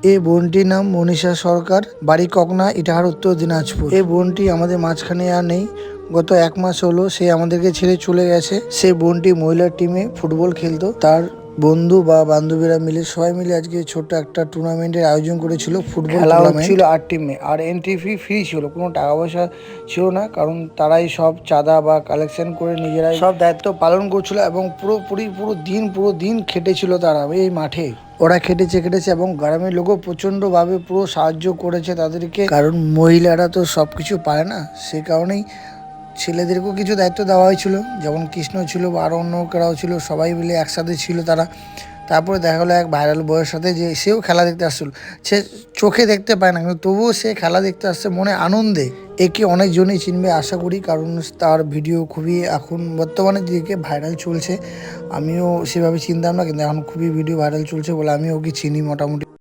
এই বোনটির নাম মনীষা সরকার, বাড়ি ককনা, ইটাহার, উত্তর দিনাজপুর। এই বোনটি আমাদের মাঝখানে আর নেই। গত 1 মাস হলো সে আমাদেরকে ছেড়ে চলে গেছে। সে বোনটি মহিলার টিমে ফুটবল খেলতো। তার বন্ধু বা বান্ধবীরা মিলে সবাই মিলে আজকে ছোট্ট একটা টুর্নামেন্টের আয়োজন করেছিল। ফুটবল খেলা হচ্ছিল 8 টিমে, আর এন্ট্রি ফি ফ্রি ছিল, কোনো টাকা পয়সা ছিল না, কারণ তারাই সব চাঁদা বা কালেকশন করে নিজেরাই সব দায়িত্ব পালন করছিল এবং পুরো দিন খেটেছিল তারা এই মাঠে। ওরা খেটেছে এবং গ্রামের লোকও প্রচণ্ডভাবে পুরো সাহায্য করেছে তাদেরকে, কারণ মহিলারা তো সব কিছু পারে না। সে কারণেই ছেলেদেরকেও কিছু দায়িত্ব দেওয়া হয়েছিল, যেমন কৃষ্ণ ছিল বা আরও অন্য কেরাও ছিল, সবাই মিলে একসাথে ছিল তারা। তারপরে দেখা গেলো এক ভাইরাল বয়ের সাথে, যে সেও খেলা দেখতে আসছিল। সে চোখে দেখতে পায় না, কিন্তু তবুও সে খেলা দেখতে আসছে মনে আনন্দে। একে অনেকজনই চিনবে আশা করি, কারণ তার ভিডিও খুবই এখন বর্তমানের দিকে ভাইরাল চলছে। আমিও সেভাবে চিনতাম না, কিন্তু এখন খুবই ভিডিও ভাইরাল চলছে বলে আমিও ওকে চিনি মোটামুটি।